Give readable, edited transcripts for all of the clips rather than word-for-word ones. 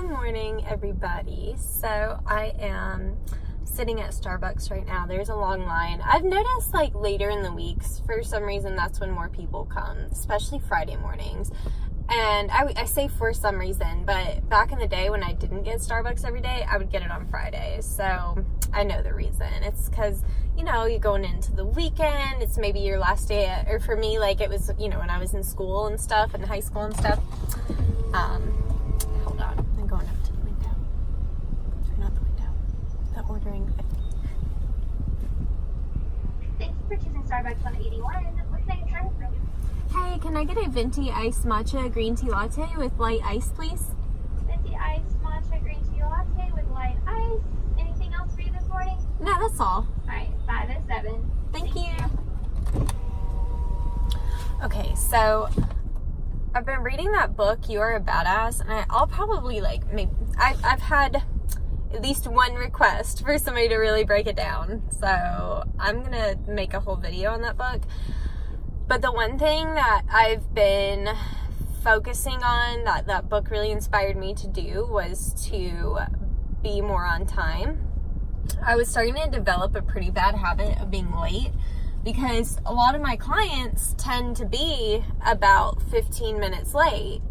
Good morning, everybody. So I am sitting at Starbucks right now. There's a long line. I've noticed like later in the weeks, for some reason, that's when more people come, especially Friday mornings. And I say for some reason, but back in the day when I didn't get Starbucks every day, I would get it on Fridays. So I know the reason. It's because, you know, you're going into the weekend. It's maybe your last day, or for me, like it was, you know, when I was in school and stuff, in high school and stuff. Hold on. I'm going up to the window. Or not the window. The ordering. Thanks for choosing Starbucks 181. What can I try for you? Hey, can I get a venti iced matcha green tea latte with light ice, please? Venti iced matcha green tea latte with light ice. Anything else for you this morning? No, that's all. Alright, 507. Thank you. Okay, so I've been reading that book, You Are a Badass, and I'll probably I've had at least one request for somebody to really break it down. So I'm gonna make a whole video on that book. But the one thing that I've been focusing on that book really inspired me to do was to be more on time. I was starting to develop a pretty bad habit of being late because a lot of my clients tend to be about 15 minutes late.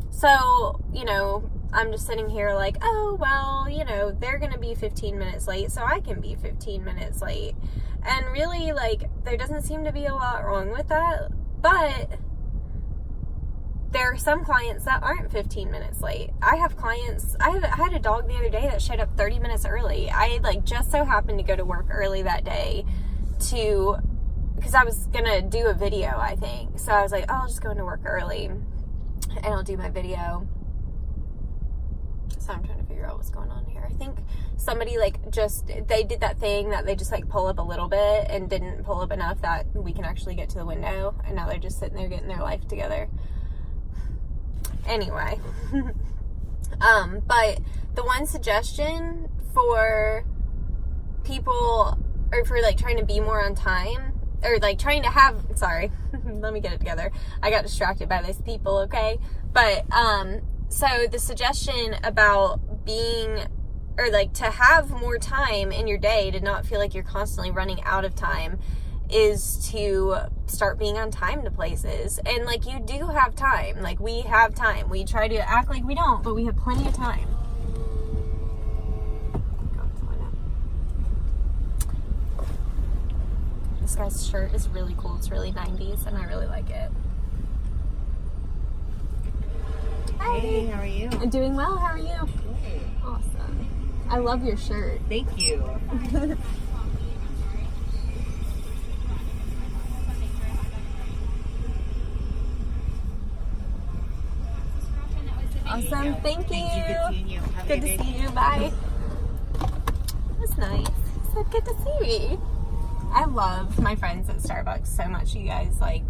So, you know, I'm just sitting here like, oh, well, you know, they're going to be 15 minutes late, so I can be 15 minutes late. And really, like, there doesn't seem to be a lot wrong with that, but there are some clients that aren't 15 minutes late. I have clients, I had a dog the other day that showed up 30 minutes early. I, like, just so happened to go to work early that day because I was going to do a video, I think. So I was like, oh, I'll just go into work early, and I'll do my video. So I'm trying to figure out what's going on here. I think somebody they did that thing that they just like pull up a little bit and didn't pull up enough that we can actually get to the window, and now they're just sitting there getting their life together. Anyway, but the one suggestion for people, or for like trying to be more on time, or like trying to have, sorry, let me get it together. I got distracted by these people, okay? But, so the suggestion about being, or like to have more time in your day, to not feel like you're constantly running out of time, is to start being on time to places. And like, you do have time. Like, we have time. We try to act like we don't, but we have plenty of time. This guy's shirt is really cool. It's really 90s, and I really like it. Hey, how are you? I'm doing well. How are you? Good. Awesome. I love your shirt. Thank you. Awesome. Thank you. Good seeing you. Have a Good to day. see you. Bye. That was nice. He said, good to see me. I love my friends at Starbucks so much, you guys. Like,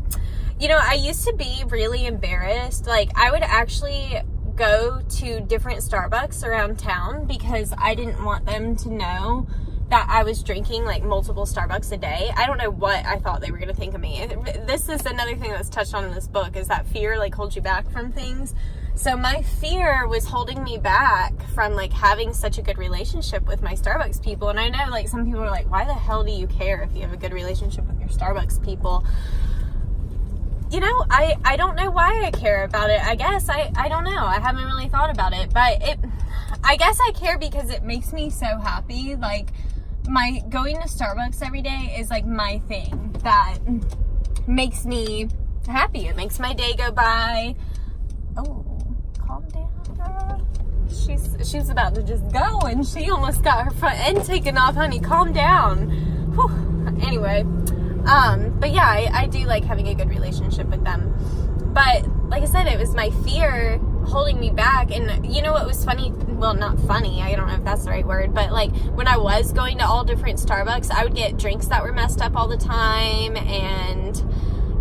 you know, I used to be really embarrassed. Like, I would actually go to different Starbucks around town because I didn't want them to know that I was drinking like multiple Starbucks a day. I don't know what I thought they were going to think of me. This is another thing that's touched on in this book, is that fear like holds you back from things. So my fear was holding me back from like having such a good relationship with my Starbucks people. And I know like some people are like, why the hell do you care if you have a good relationship with your Starbucks people? You know, I don't know why I care about it. I guess I don't know. I haven't really thought about it, but I guess I care because it makes me so happy. Like, my going to Starbucks every day is like my thing that makes me happy. It makes my day go by. Oh, calm down, girl. She's about to just go, and she almost got her front end taken off, honey. Calm down. Whew. Anyway, but yeah, I do like having a good relationship with them. But like I said, it was my fear holding me back. And you know what was funny? Well, not funny, I don't know if that's the right word, but like when I was going to all different Starbucks, I would get drinks that were messed up all the time. And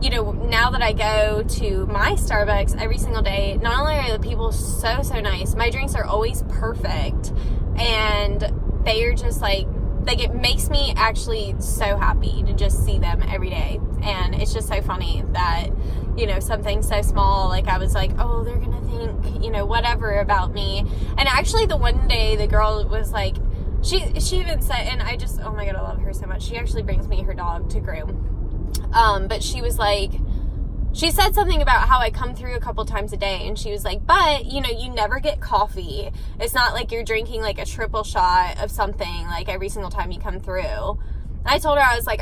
you know, now that I go to my Starbucks every single day, not only are the people so nice, my drinks are always perfect, and they are just like it makes me actually so happy to just see them every day. And it's just so funny that, you know, something so small, like I was like, oh, they're gonna think you know, whatever about me. And actually the one day the girl was like, she even said, and I just, oh my God, I love her so much. She actually brings me her dog to groom. But she was like, she said something about how I come through a couple times a day, and she was like, but, you know, you never get coffee. It's not like you're drinking like a triple shot of something like every single time you come through. I told her, I was like,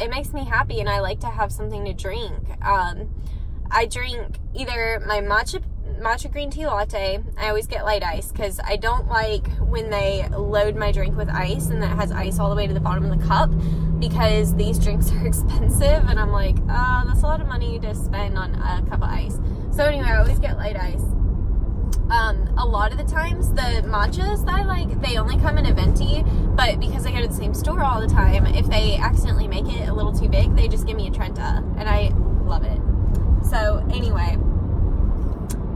it makes me happy, and I like to have something to drink. I drink either my matcha green tea latte. I always get light ice because I don't like when they load my drink with ice and that has ice all the way to the bottom of the cup, because these drinks are expensive, and I'm like, that's a lot of money to spend on a cup of ice. So anyway, I always get light ice. A lot of the times the matchas that I like, they only come in a venti, but because I go to the same store all the time, if they accidentally make it a little too big, they just give me a Trenta, and I love it. So anyway,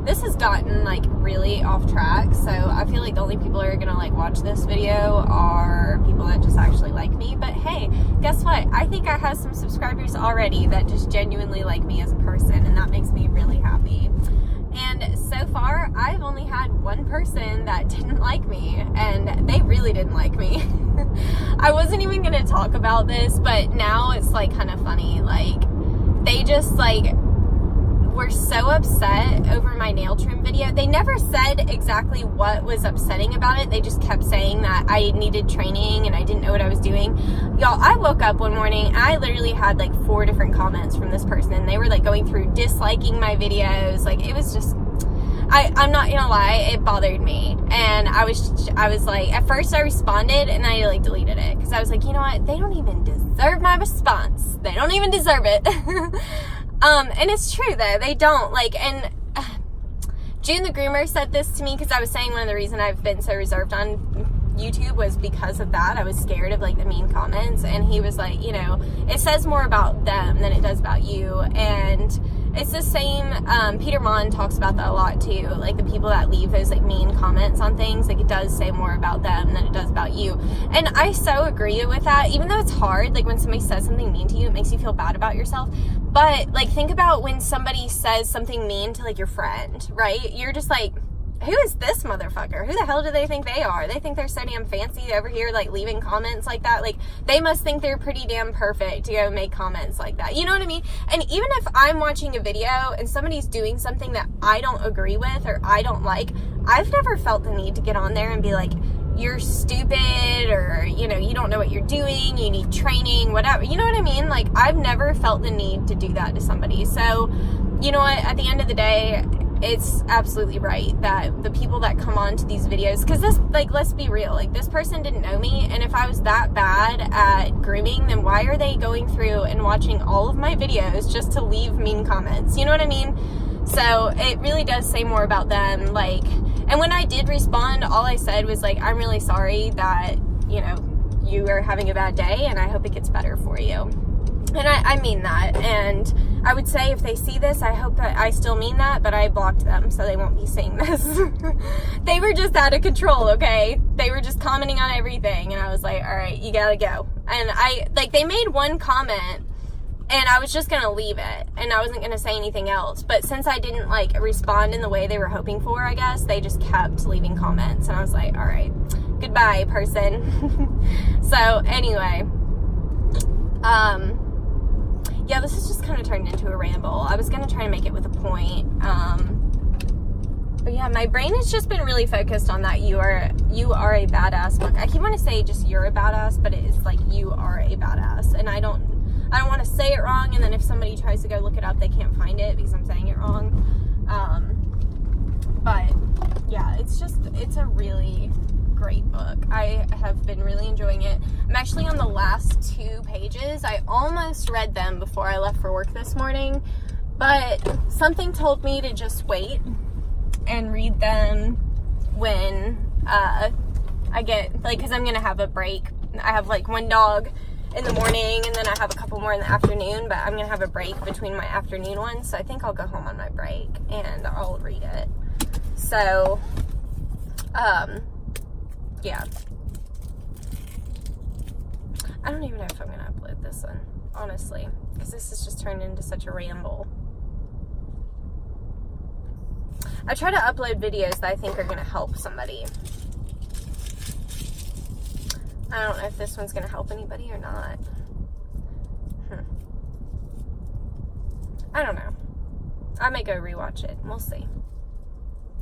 this has gotten like really off track, so I feel like the only people who are gonna like watch this video are people that just actually like me. But hey, guess what? I think I have some subscribers already that just genuinely like me as a person, and that makes me really happy. And so far, I've only had one person that didn't like me, and they really didn't like me. I wasn't even gonna talk about this, but now it's like kind of funny. Like, they just like were so upset over my nail trim video. They never said exactly what was upsetting about it. They just kept saying that I needed training and I didn't know what I was doing. Y'all, I woke up one morning, I literally had like 4 different comments from this person, and they were like going through disliking my videos. Like, it was just, I'm not gonna lie, it bothered me. And I was like, at first I responded and I like deleted it, because I was like, you know what, they don't even deserve my response. They don't even deserve it. And it's true though, they don't. Like, and June the groomer said this to me, because I was saying one of the reasons I've been so reserved on YouTube was because of that. I was scared of like the mean comments, and he was like, you know, it says more about them than it does about you. And it's the same, Peter Mon talks about that a lot too, like the people that leave those like mean comments on things, like it does say more about them than it does about you. And I so agree with that, even though it's hard, like when somebody says something mean to you, it makes you feel bad about yourself. But like, think about when somebody says something mean to like your friend, right? You're just like, who is this motherfucker? Who the hell do they think they are? They think they're so damn fancy over here, like leaving comments like that. Like, they must think they're pretty damn perfect to go make comments like that. You know what I mean? And even if I'm watching a video and somebody's doing something that I don't agree with or I don't like, I've never felt the need to get on there and be like, you're stupid, or, you know, you don't know what you're doing, you need training, whatever. You know what I mean? Like, I've never felt the need to do that to somebody. So, you know what? At the end of the day, it's absolutely right that the people that come on to these videos, because this, like, let's be real, like, this person didn't know me, and if I was that bad at grooming, then why are they going through and watching all of my videos just to leave mean comments? You know what I mean? So it really does say more about them. Like, and when I did respond, all I said was like, I'm really sorry that, you know, you are having a bad day, and I hope it gets better for you. And I mean that, and I would say if they see this, I hope that I still mean that, but I blocked them, so they won't be seeing this. They were just out of control, okay? They were just commenting on everything, and I was like, all right, you gotta go. And they made one comment, and I was just gonna leave it, and I wasn't gonna say anything else, but since I didn't, like, respond in the way they were hoping for, I guess, they just kept leaving comments, and I was like, all right, goodbye, person. So, anyway, yeah, this has just kind of turned into a ramble. I was going to try to make it with a point. But yeah, my brain has just been really focused on that you are a badass book. I keep wanting to say just you're a badass, but it is like you are a badass. And I don't want to say it wrong, and then if somebody tries to go look it up, they can't find it because I'm saying it wrong. But yeah, it's a really great book. I have been really enjoying it. I'm actually on the last 2 pages. I almost read them before I left for work this morning, but something told me to just wait and read them when I get, like, because I'm going to have a break. I have, like, 1 dog in the morning, and then I have a couple more in the afternoon, but I'm going to have a break between my afternoon ones, so I think I'll go home on my break, and I'll read it. So, yeah. I don't even know if I'm going to upload this one, honestly, because this has just turned into such a ramble. I try to upload videos that I think are going to help somebody. I don't know if this one's going to help anybody or not. I don't know. I may go rewatch it. We'll see.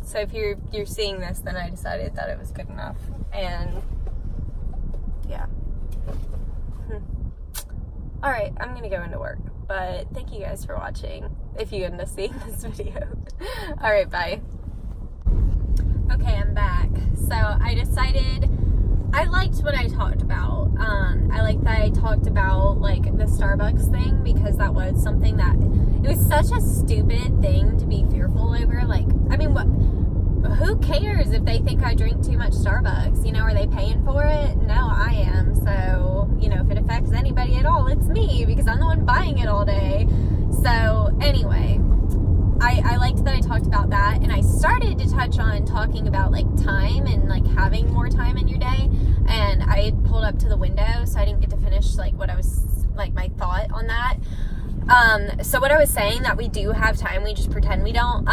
So if you're seeing this, then I decided that it was good enough. And yeah. Alright, I'm going to go into work. But thank you guys for watching, if you end up seeing this video. Alright, bye. Okay, I'm back. So I decided, I liked what I talked about. I liked that I talked about like the Starbucks thing, because that was something that, it was such a stupid thing to be fearful over. Like, I mean, who cares if they think I drink too much Starbucks? You know, are they paying for it? No, I am. So, you know, if it affects anybody at all, it's me, because I'm the one buying it all day. So anyway, I liked that I talked about that, and I started to touch on talking about like time and like having more time in your day, and I had pulled up to the window, so I didn't get to finish like what I was, like my thought on that. So what I was saying, that we do have time, we just pretend we don't.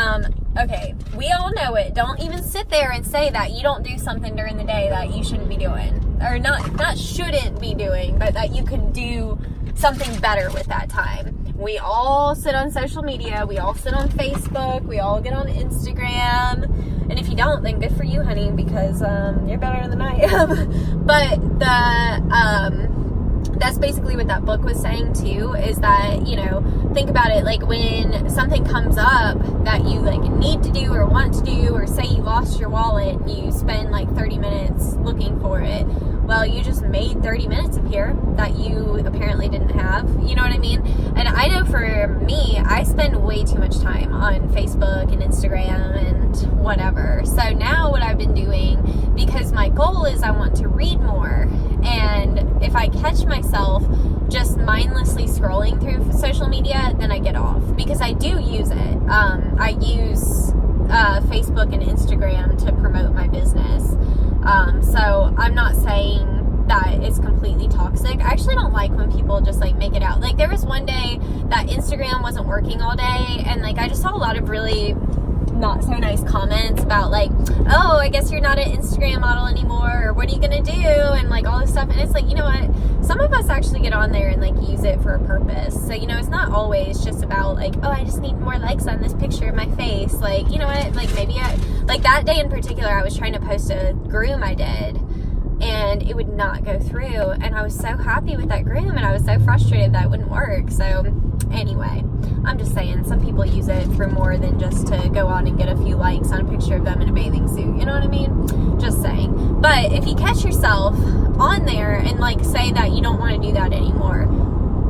Okay, we all know it. Don't even sit there and say that you don't do something during the day that you shouldn't be doing, or not shouldn't be doing, but that you can do something better with that time. We all sit on social media, we all sit on Facebook, we all get on Instagram, and if you don't, then good for you, honey, because you're better than I am. But that's basically what that book was saying too, is that, you know, think about it, like when something comes up that you like need to do or want to do, or say you lost your wallet and you spend like 30 minutes looking for it, well, you just made 30 minutes appear that you apparently didn't have, you know what I mean? And I know for me, I spend way too much time on Facebook and Instagram and whatever. So now what I've been doing, because my goal is I want to read more, and if I catch myself just mindlessly scrolling through social media, then I get off, because I do use it. I use Facebook and Instagram to promote my business. So I'm not saying that it's completely toxic. I actually don't like when people just like make it out. Like there was one day that Instagram wasn't working all day, and like I just saw a lot of really not so nice comments about like, oh, I guess you're not an Instagram model anymore, or what are you gonna do, and like all this stuff. And it's like, you know what, some of us actually get on there and like use it for a purpose. So, you know, it's not always just about like, oh, I just need more likes on this picture of my face. Like, you know what, like maybe like that day in particular, I was trying to post a groom I did, and it would not go through, and I was so happy with that groom, and I was so frustrated that it wouldn't work. So anyway, I'm just saying, some people use it for more than just to go on and get a few likes on a picture of them in a bathing suit, you know what I mean? Just saying. But if you catch yourself on there and like say that you don't want to do that anymore,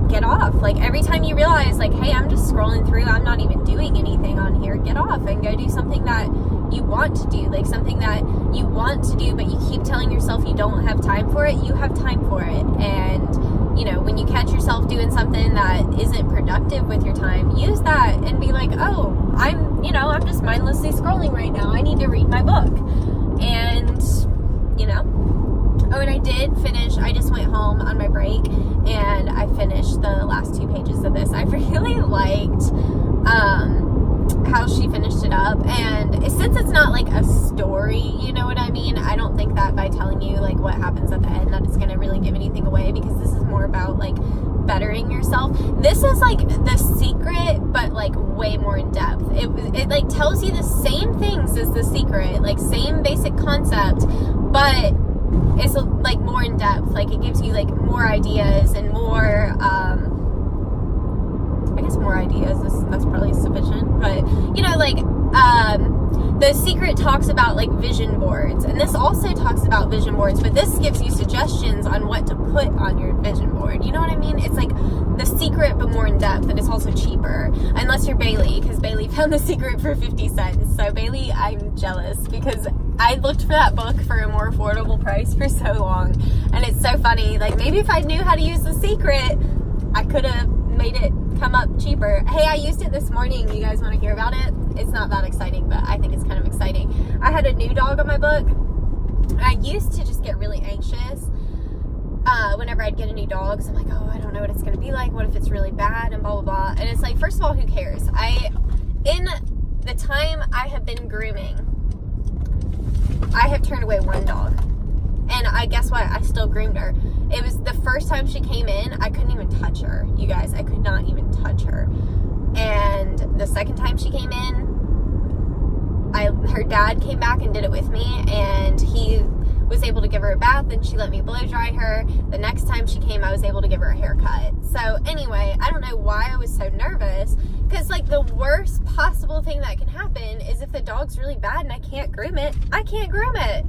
get off. Like every time you realize like, hey, I'm just scrolling through, I'm not even doing anything on here, get off and go do something that you want to do, like something that you want to do, but you keep telling yourself you don't have time for it. You have time for it. And you know, when you catch yourself doing something that isn't productive with your time, use that and be like, oh, I'm just mindlessly scrolling right now, I need to read my book. And you know, oh, and I did finish, I just went home on my break and I finished the last 2 pages of this. I really liked how she finished it up, and since it's not like a story, you know what I mean, I don't think that by telling you like what happens at the end that it's gonna really give anything away, because this is more about like bettering yourself. This is like The Secret, but like way more in depth. It like tells you the same things as The Secret, like same basic concept, but it's like more in depth. Like it gives you like more ideas and more I guess more ideas, that's probably sufficient, but you know, like The Secret talks about like vision boards, and this also talks about vision boards, but this gives you suggestions on what to put on your vision board, you know what I mean? It's like The Secret but more in depth, and it's also cheaper, unless you're Bailey, because Bailey found The Secret for 50 cents. So Bailey, I'm jealous, because I looked for that book for a more affordable price for so long, and it's so funny, like maybe if I knew how to use The Secret, I could have made it come up cheaper. Hey, I used it this morning. You guys want to hear about it? It's not that exciting, but I think it's kind of exciting. I had a new dog on my book. I used to just get really anxious whenever I'd get a new dog. So I'm like, oh, I don't know what it's going to be like. What if it's really bad and blah, blah, blah. And it's like, first of all, who cares? In the time I have been grooming, I have turned away one dog. And guess what? I still groomed her. It was the first time she came in, I couldn't even touch her. You guys, I could not even touch her. And the second time she came in, her dad came back and did it with me, and he was able to give her a bath, and she let me blow dry her. The next time she came, I was able to give her a haircut. So anyway, I don't know why I was so nervous, because like the worst possible thing that can happen is if the dog's really bad and I can't groom it, I can't groom it.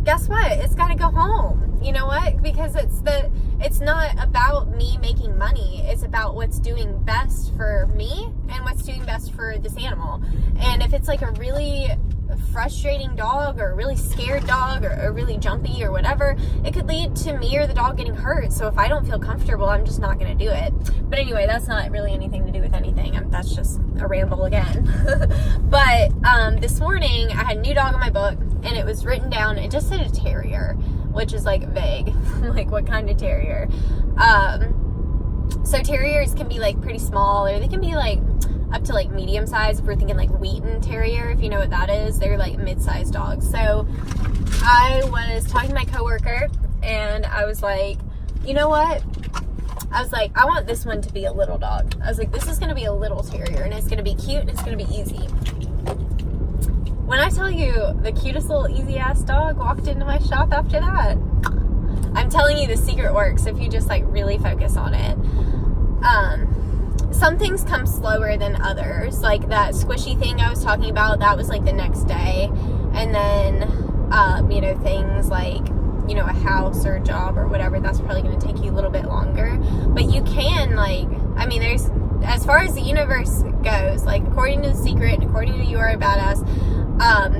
Guess what? It's got to go home. You know what? Because it's not about me making money. It's about what's doing best for me and what's doing best for this animal. And if it's like a really frustrating dog or a really scared dog or a really jumpy or whatever, it could lead to me or the dog getting hurt. So if I don't feel comfortable, I'm just not going to do it. But anyway, that's not really anything to do with anything. That's just a ramble again. But this morning I had a new dog in my book, and it was written down, it just said a terrier, which is like vague. Like, what kind of terrier? So terriers can be like pretty small, or they can be like up to like medium size. If we're thinking like Wheaton Terrier, if you know what that is, they're like mid-sized dogs. So I was talking to my coworker, and I was like, you know what? I was like, I want this one to be a little dog. I was like, this is going to be a little terrier, and it's going to be cute, and it's going to be easy. When I tell you, the cutest little easy-ass dog walked into my shop after that. I'm telling you, the secret works if you just like really focus on it. Some things come slower than others. Like that squishy thing I was talking about, that was like the next day. And then, you know, things like, you know, a house or a job or whatever, that's probably going to take you a little bit longer. But you can, like, I mean, there's, as far as the universe goes, like, according to The Secret and according to You Are a Badass,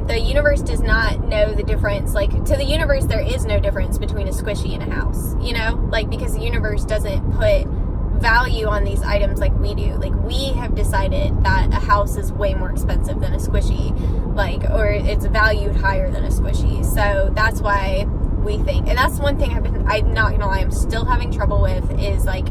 the universe does not know the difference. Like, to the universe, there is no difference between a squishy and a house, you know? Like, because the universe doesn't put value on these items like we do. Like, we have decided that a house is way more expensive than a squishy, like, or it's valued higher than a squishy. So that's why we think, and that's one thing I'm not gonna lie, I'm still having trouble with, is like,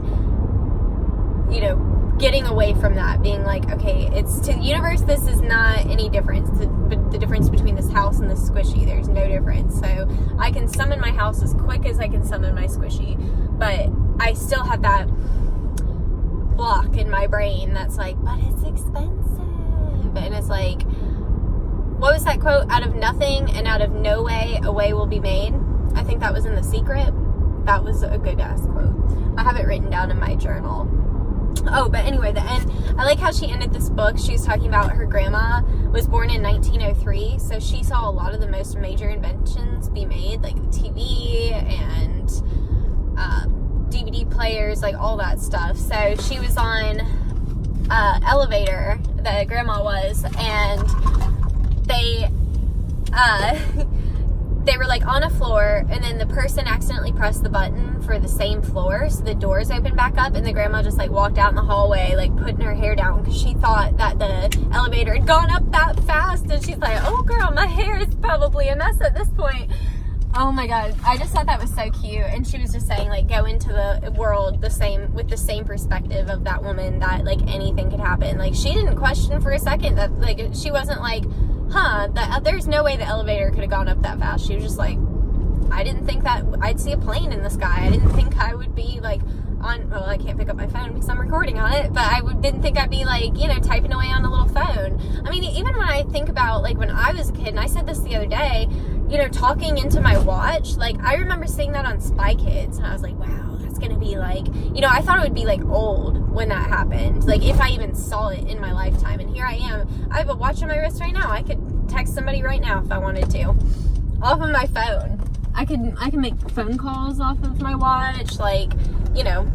you know, getting away from that, being like, okay, it's to the universe, this is not any difference. The difference between this house and this squishy, there's no difference. So I can summon my house as quick as I can summon my squishy, but I still have that block in my brain that's like, but it's expensive. And it's like, what was that quote? Out of nothing and out of no way, a way will be made. I think that was in The Secret. That was a good ass quote. I have it written down in my journal. Oh, but anyway, the end. I like how she ended this book. She was talking about her grandma was born in 1903, so she saw a lot of the most major inventions be made, like the TV and DVD players, like all that stuff. So she was on elevator, the grandma was, and they were like on a floor, and then the person accidentally pressed the button for the same floor, so the doors opened back up, and the grandma just like walked out in the hallway like putting her hair down because she thought that the elevator had gone up that fast, and she's like, oh girl, my hair is probably a mess at this point. Oh my god, I just thought that was so cute. And she was just saying, like, go into the world with the same perspective of that woman, that like anything could happen. Like, she didn't question for a second that, like, she wasn't like, there's no way the elevator could have gone up that fast. She was just like, I didn't think that I'd see a plane in the sky. I didn't think I would be like well, I can't pick up my phone because I'm recording on it, but didn't think I'd be like, you know, typing away on a little phone. I mean, even when I think about like when I was a kid, and I said this the other day, you know, talking into my watch, like I remember seeing that on Spy Kids, and I was like, wow, that's gonna be like, you know, I thought it would be like old when that happened, like if I even saw it in my lifetime. And here I am, I have a watch on my wrist right now. I could text somebody right now if I wanted to, off of my phone. I can make phone calls off of my watch, like, you know.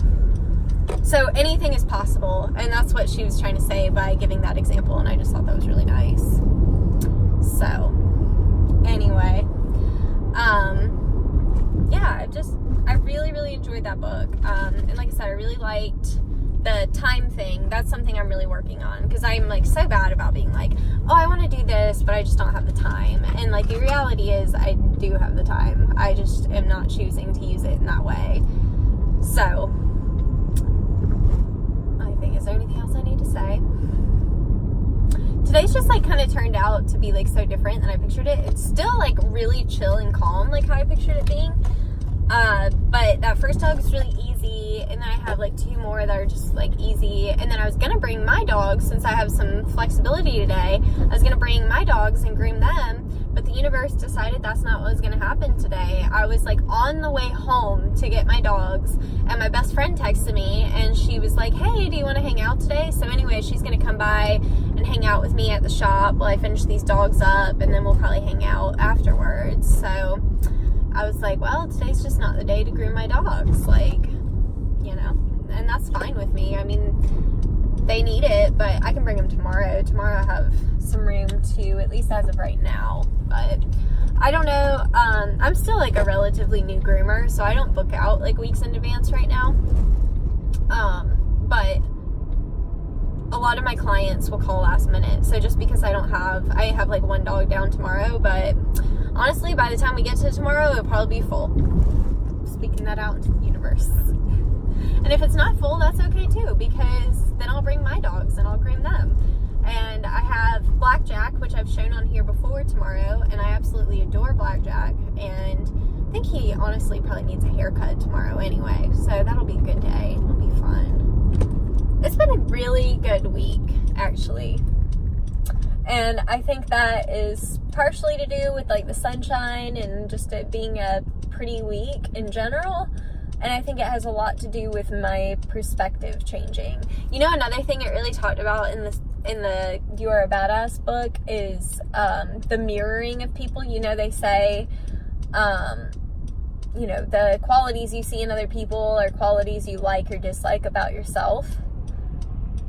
So anything is possible, and that's what she was trying to say by giving that example, and I just thought that was really nice. So anyway, yeah, I really enjoyed that book, and like I said, I really liked the time thing. That's something I'm really working on, because I'm like so bad about being like, oh, I want to do this, but I just don't have the time. And like the reality is I do have the time, I just am not choosing to use it in that way. So I think, is there anything else I need to say? today's just like kind of turned out to be like so different than I pictured it. It's still like really chill and calm, like how I pictured it being. But that first dog was really easy, and then I have like 2 more that are just like easy. And then I was gonna bring my dogs, since I have some flexibility today. I was gonna bring my dogs and groom them, but the universe decided that's not what was gonna happen today. I was like on the way home to get my dogs, and my best friend texted me, and she was like, hey, do you want to hang out today? So anyway, she's gonna come by and hang out with me at the shop while I finish these dogs up, and then we'll probably hang out afterwards. So I was like, well, today's just not the day to groom my dogs, like, you know, and that's fine with me. I mean, they need it, but I can bring them tomorrow. Tomorrow I have some room to, at least as of right now, but I don't know. I'm still like a relatively new groomer, so I don't book out like weeks in advance right now. But a lot of my clients will call last minute. So just because I have like 1 dog down tomorrow, but honestly, by the time we get to tomorrow, it'll probably be full. Speaking that out into the universe. And if it's not full, that's okay too, because then I'll bring my dogs and I'll groom them. And I have Blackjack, which I've shown on here before, tomorrow, and I absolutely adore Blackjack. And I think he honestly probably needs a haircut tomorrow anyway, so that'll be a good day. It'll be fun. It's been a really good week, actually. And I think that is partially to do with like the sunshine and just it being a pretty week in general. And I think it has a lot to do with my perspective changing. You know, another thing it really talked about in the You Are a Badass book is the mirroring of people. You know, they say, you know, the qualities you see in other people are qualities you like or dislike about yourself.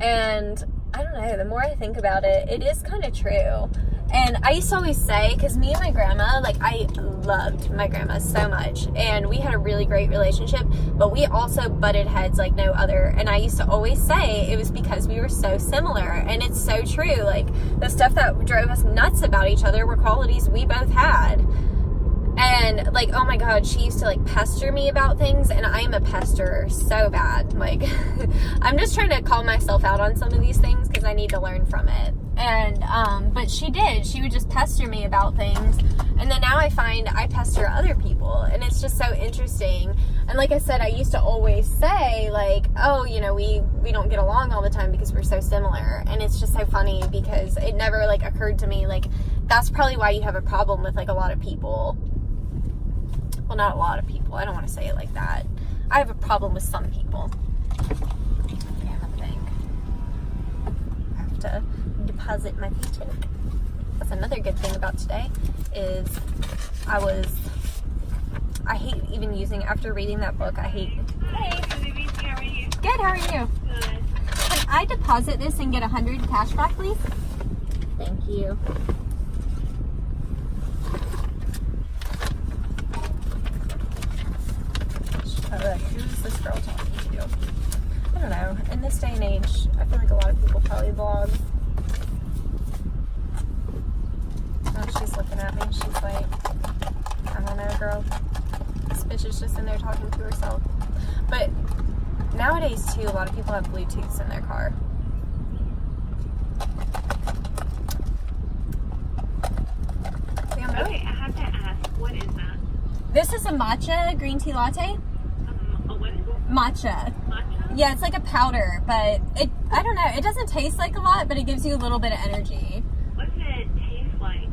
And I don't know, the more I think about it, it is kind of true. And I used to always say, because me and my grandma, like, I loved my grandma so much, and we had a really great relationship, but we also butted heads like no other. And I used to always say it was because we were so similar, and it's so true. Like, the stuff that drove us nuts about each other were qualities we both had. And like, oh my God, she used to like pester me about things, and I am a pesterer so bad. Like, I'm just trying to call myself out on some of these things because I need to learn from it. And, but she would just pester me about things. And then now I find I pester other people, and it's just so interesting. And like I said, I used to always say like, oh, you know, we don't get along all the time because we're so similar. And it's just so funny because it never like occurred to me, like, that's probably why you have a problem with like a lot of people. Well, not a lot of people. I don't want to say it like that. I have a problem with some people. Damn thing. I have to deposit my paycheck. That's another good thing about today is I hate even using, after reading that book, I hate. Hey, how are you? Good, how are you? Good. Can I deposit this and get 100 cash back, please? Thank you. Who's this girl talking to? I don't know. In this day and age, I feel like a lot of people probably vlog. Oh, she's looking at me. She's like, I don't know, girl. This bitch is just in there talking to herself. But nowadays, too, a lot of people have Bluetooths in their car. Okay, I have to ask, what is that? This is a matcha green tea latte. What is it? Matcha. Matcha? Yeah, it's like a powder, but I don't know. It doesn't taste like a lot, but it gives you a little bit of energy. What does it taste like?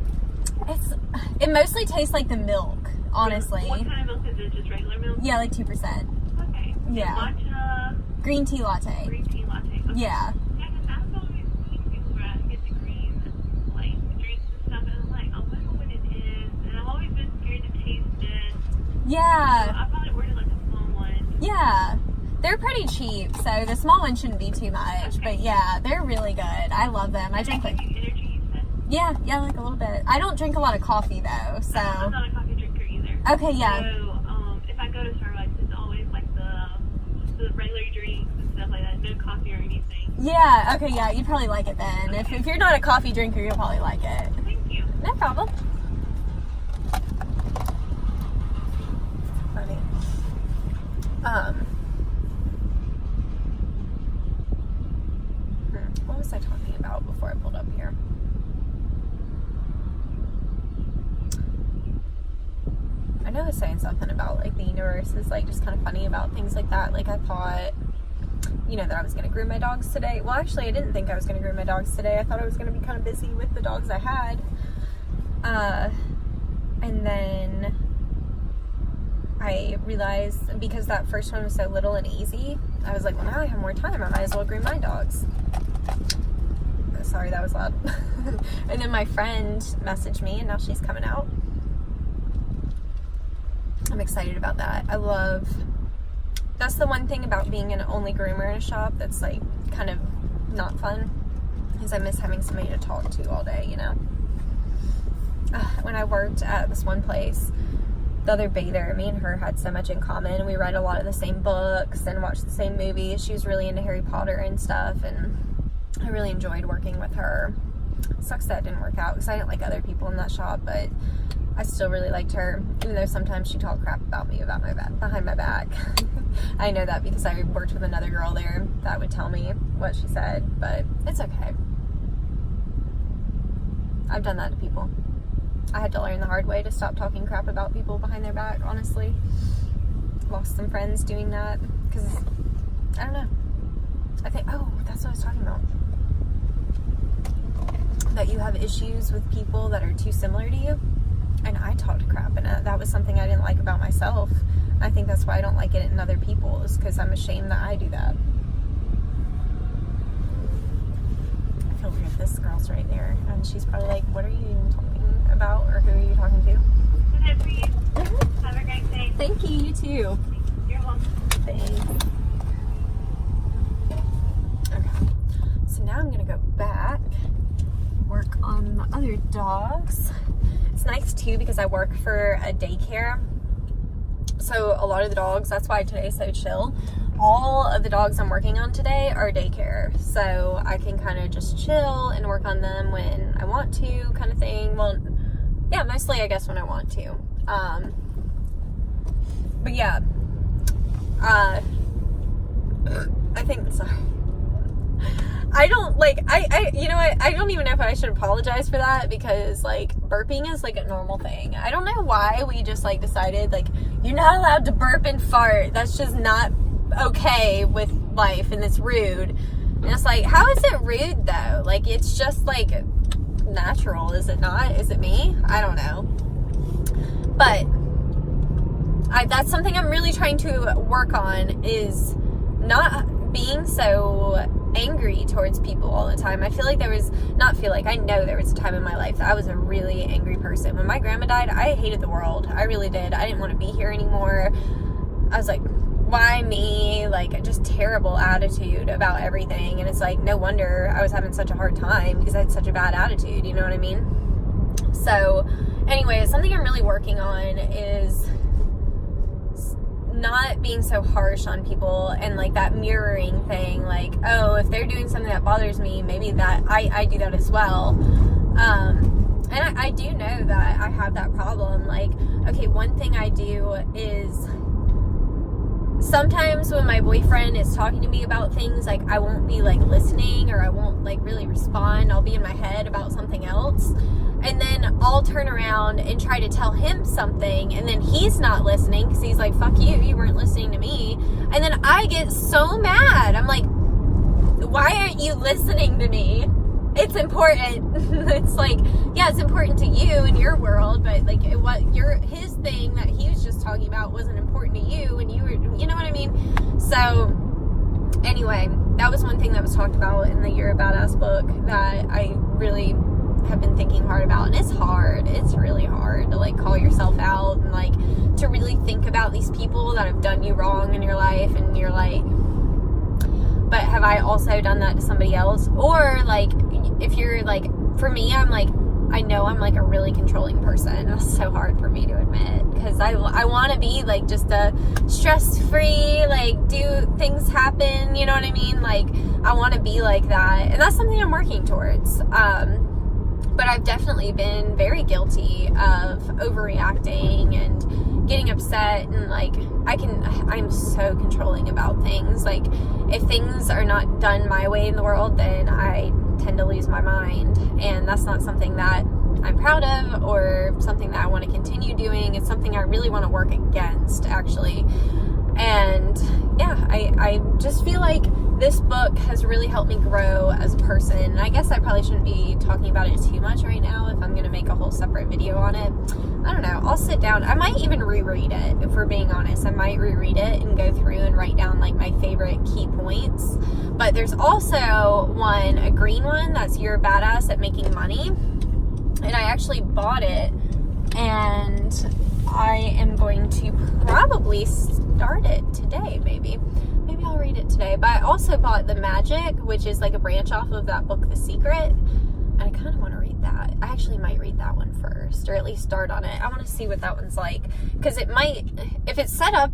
It mostly tastes like the milk, honestly. What kind of milk is it? Just regular milk? Yeah, like 2%. Okay. Yeah. Matcha Green tea latte. green tea latte. Okay. Yeah. Yeah, because I've always seen people get the green, like, drinks and stuff, and I'm like, I wonder what it is, and I've always been scared to taste it. Yeah. So I probably ordered, like, a small one. Yeah. They're pretty cheap, so the small one shouldn't be too much. Okay. But yeah, they're really good. I love them. I And drink they like, give you energy, you said? yeah, like a little bit. I don't drink a lot of coffee though, so. I'm not a coffee drinker either. Okay, yeah. So, if I go to Starbucks, it's always like the regular drinks and stuff like that. No coffee or anything. Yeah, okay, yeah, you'd probably like it then. If you're not a coffee drinker, you'll probably like it. Thank you. No problem. Funny. What was I talking about before I pulled up here? know I was saying something about, like, the universe is, like, just kind of funny about things like that. Like, I thought, you know, that I was going to groom my dogs today. Well, actually, I didn't think I was going to groom my dogs today. I thought I was going to be kind of busy with the dogs I had. And then I realized, because that first one was so little and easy, I was like, well, now I have more time. I might as well groom my dogs. Sorry, that was loud. And then my friend messaged me, and now she's coming out. I'm excited about that. That's the one thing about being an only groomer in a shop that's, like, kind of not fun, is I miss having somebody to talk to all day, you know? When I worked at this one place, the other bather, me and her had so much in common. We read a lot of the same books and watched the same movies. She was really into Harry Potter and stuff, and I really enjoyed working with her. Sucks that it didn't work out, because I didn't like other people in that shop, but I still really liked her, even though sometimes she talked crap about me behind my back. I know that because I worked with another girl there that would tell me what she said, but it's okay. I've done that to people. I had to learn the hard way to stop talking crap about people behind their back, honestly. Lost some friends doing that, because, I don't know. I think, oh, that's what I was talking about. That you have issues with people that are too similar to you. And I talked crap, and that was something I didn't like about myself. I think that's why I don't like it in other people, is because I'm ashamed that I do that. I feel weird. This girl's right there, and she's probably like, what are you even talking about, or who are you talking to? Good night for you. Have a great day. Thank you, you too. You're welcome. Thanks. Okay, so now I'm gonna go back, work on the other dogs. It's nice too, because I work for a daycare, so a lot of the dogs, that's why today's so chill. All of the dogs I'm working on today are daycare, so I can kind of just chill and work on them when I want to, kind of thing. Well, yeah, mostly I guess when I want to. But yeah, I think, sorry. I don't, like, you know what, I don't even know if I should apologize for that, because, like, burping is, like, a normal thing. I don't know why we just, like, decided, like, you're not allowed to burp and fart. That's just not okay with life, and it's rude. And it's like, how is it rude, though? Like, it's just, like, natural, is it not? Is it me? I don't know. But that's something I'm really trying to work on, is not being so angry towards people all the time. I know there was a time in my life that I was a really angry person. When my grandma died, I hated the world. I really did. I didn't want to be here anymore. I was like, why me? Like, just terrible attitude about everything. And it's like, no wonder I was having such a hard time, because I had such a bad attitude, you know what I mean? So anyway, something I'm really working on is not being so harsh on people, and like that mirroring thing, like, oh, if they're doing something that bothers me, maybe that I do that as well. And I do know that I have that problem. Like, okay, one thing I do is, sometimes when my boyfriend is talking to me about things, like, I won't be, like, listening, or I won't, like, really respond. I'll be in my head about something else, and then I'll turn around and try to tell him something, and then he's not listening, because he's like, fuck you, you weren't listening to me. And then I get so mad. I'm like, why aren't you listening to me? It's important. It's like, yeah, it's important to you in your world, but like, his thing that he was just talking about wasn't important to you, and you were, you know what I mean? So anyway, that was one thing that was talked about in the You're a Badass book that I really have been thinking hard about. And it's hard. It's really hard to, like, call yourself out, and, like, to really think about these people that have done you wrong in your life, and you're like, but have I also done that to somebody else? Or, like, if you're, like, for me, I'm like, I know I'm, like, a really controlling person. That's so hard for me to admit, because I want to be, like, just a stress-free, like, do things happen, you know what I mean? Like, I want to be like that, and that's something I'm working towards. But I've definitely been very guilty of overreacting and getting upset, and, like, I'm so controlling about things. Like, if things are not done my way in the world, then I tend to lose my mind, and that's not something that I'm proud of, or something that I want to continue doing. It's something I really want to work against, actually. And yeah, I just feel like this book has really helped me grow as a person. And I guess I probably shouldn't be talking about it too much right now if I'm going to make a whole separate video on it. I don't know. I'll sit down. I might even reread it, if we're being honest. I might reread it and go through and write down like my favorite key points. But there's also one, a green one, that's You're a Badass at Making Money. And I actually bought it, and I am going to probably start it today, maybe I'll read it today. But I also bought The Magic, which is like a branch off of that book, The Secret, and I kind of want to read that. I actually might read that one first, or at least start on it. I want to see what that one's like, because it might, if it's set up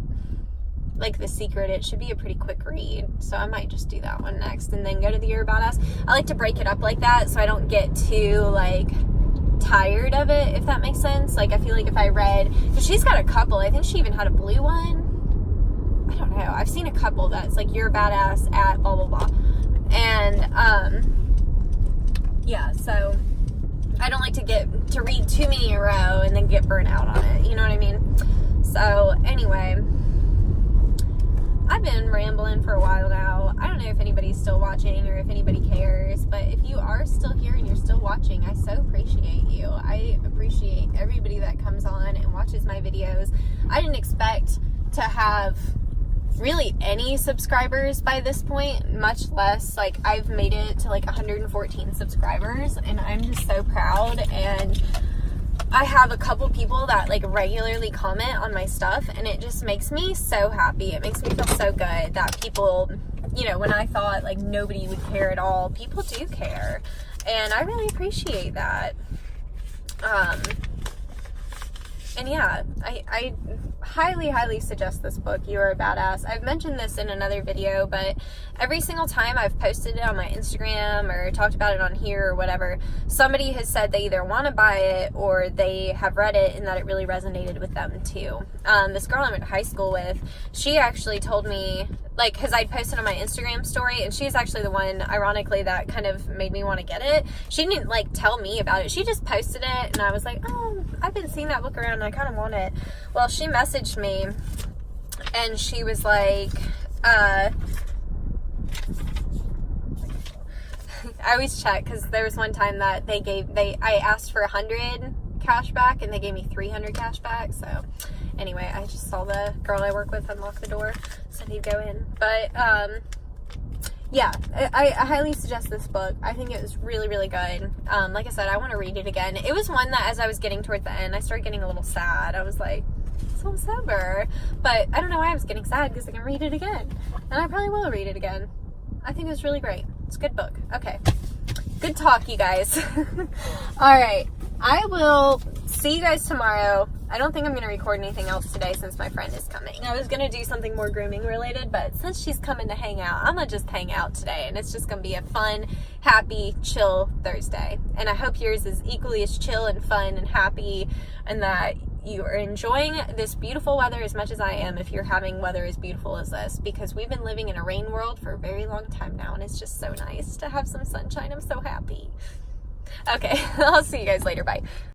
like The Secret, it should be a pretty quick read, so I might just do that one next and then go to the You're a Badass. I like to break it up like that so I don't get too like tired of it, if that makes sense. Like, I feel like if I read, because she's got a couple, I think she even had a blue one, I don't know, I've seen a couple that's like You're a Badass at blah blah blah, and yeah, so I don't like to read too many in a row and then get burnt out on it, you know what I mean? So anyway, I've been rambling for a while now. I don't know if anybody's still watching or if anybody cares, but if you are still here and you're still watching, I so appreciate you. I appreciate everybody that comes on and watches my videos. I didn't expect to have really any subscribers by this point, much less, like, I've made it to like 114 subscribers, and I'm just so proud. And I have a couple people that like regularly comment on my stuff, and it just makes me so happy. It makes me feel so good that people, you know, when I thought like nobody would care at all, people do care, and I really appreciate that. And yeah, I highly suggest this book, You're a Badass. I've mentioned this in another video, but every single time I've posted it on my Instagram or talked about it on here or whatever, somebody has said they either want to buy it or they have read it and that it really resonated with them too. This girl I went to high school with, she actually told me, like, because I'd posted on my Instagram story, and she's actually the one, ironically, that kind of made me want to get it. She didn't like tell me about it. She just posted it, and I was like, oh, I've been seeing that book around and I kind of want it. Well, she messaged me and she was like, I always check, because there was one time that I asked for 100 cash back and they gave me 300 cash back. So anyway, I just saw the girl I work with unlock the door, so I need to go in. But yeah, I highly suggest this book. I think it was really good. Like I said, I want to read it again. It was one that, as I was getting towards the end, I started getting a little sad. I was like, it's almost over. But I don't know why I was getting sad, because I can read it again. And I probably will read it again. I think it was really great. It's a good book. Okay. Good talk, you guys. All right. I will see you guys tomorrow. I don't think I'm going to record anything else today since my friend is coming. I was going to do something more grooming related, but since she's coming to hang out, I'm going to just hang out today. And it's just going to be a fun, happy, chill Thursday. And I hope yours is equally as chill and fun and happy, and that you are enjoying this beautiful weather as much as I am, if you're having weather as beautiful as this, because we've been living in a rain world for a very long time now, and it's just so nice to have some sunshine. I'm so happy. Okay, I'll see you guys later. Bye.